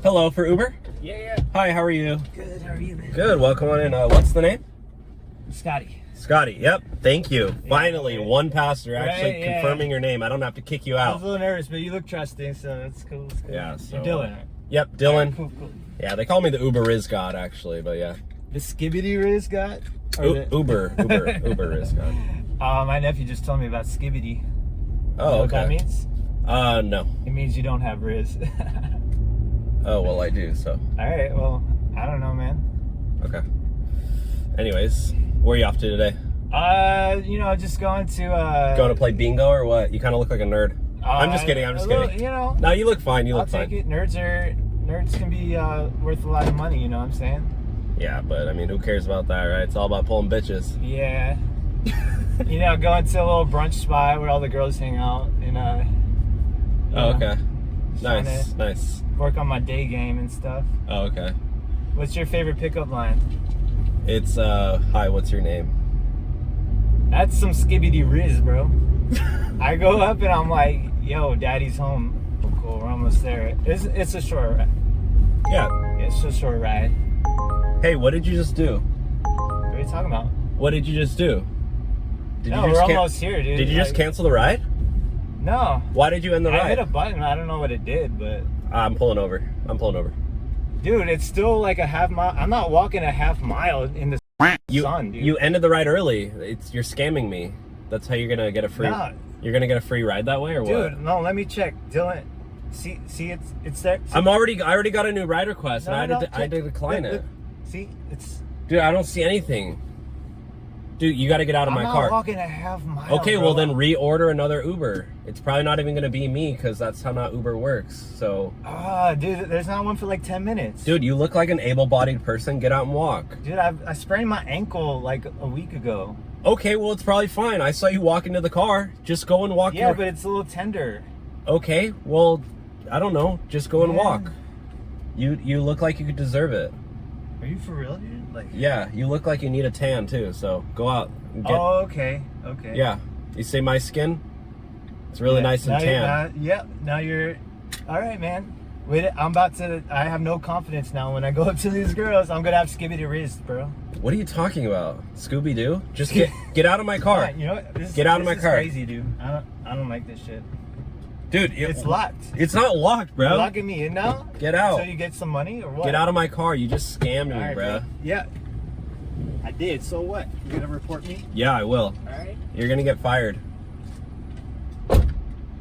Hello, for Uber? Yeah. Hi, how are you? Good, how are you, man? Good, welcome on in. What's the name? Scotty. Scotty, yep, thank you. Yeah, Finally, right. one passenger actually Right, yeah. confirming your name. I don't have to kick you I was out. a little nervous, but you look trusting, so that's cool. That's cool. Yeah, so... You're Dylan, right? Yep, Dylan. Alright, cool. Yeah, they call me the Uber Riz God, actually, but yeah. The Skibbity Riz God? Uber Riz God. My nephew just told me about Skibbity. Oh, You know what okay. that means? No. It means you don't have Riz. Oh, well, I do, so. Alright, well, I don't know, man. Okay. Anyways, where are you off to today? Just going to, Going to play bingo or what? You kind of look like a nerd. I'm just kidding, You know. No, you look fine, I'll take it. Nerds can be worth a lot of money, you know what I'm saying? Yeah, but I mean, who cares about that, right? It's all about pulling bitches. Yeah. Going to a little brunch spot where all the girls hang out and Oh, okay. trying Nice. work on my day game and stuff. Oh, okay. What's your favorite pickup line? It's, hi, what's your name? That's some skibbity riz, bro. I go up and I'm like, yo, daddy's home. Oh, cool, we're almost there. It's a short ride. Yeah. It's a short ride. Hey, what did you just do? What are you talking about? What did you just do? We're almost here, dude. Did you just cancel the ride? No. Why did you end the ride? I hit a button. I don't know what it did, but... I'm pulling over. Dude, it's still like a half mile. I'm not walking a half mile in the sun, dude. You ended the ride early. You're scamming me. That's how you're gonna get a free... No. You're gonna get a free ride that way, or what? Dude, no, let me check. Dylan, see, it's there. See, I already got a new ride request, and I had to decline it. Look. See, it's... Dude, I don't see anything. Dude, you gotta get out of my car. I'm not walking a half mile, Okay, bro. well then reorder another Uber. It's probably not even gonna be me, because that's how not Uber works, so... Dude, there's not one for like 10 minutes. Dude, you look like an able-bodied person. Get out and walk. Dude, I sprained my ankle like a week ago. Okay, well, it's probably fine. I saw you walk into the car. Just go and walk. Yeah, but it's a little tender. Okay, well, I don't know. Just go and Man. walk. You look like you could deserve it. Are you for real, dude? Like... Yeah, you look like you need a tan, too, so go out and get... Oh, okay. Yeah. You see my skin? It's really nice and tan. Now you're... All right, man. Wait, I have no confidence now. When I go up to these girls, I'm gonna have skibbity wrist, bro. What are you talking about? Scooby-Doo? Just get out of my car. Right, you know what? Get out of my car. This is crazy, dude. I don't like this shit. Dude, it's locked. It's not locked, bro. You're locking me in now? Get out. So you get some money or what? Get out of my car. You just scammed me, right, bro. Yeah. I did. So what? You gonna report me? Yeah, I will. All right. You're gonna get fired.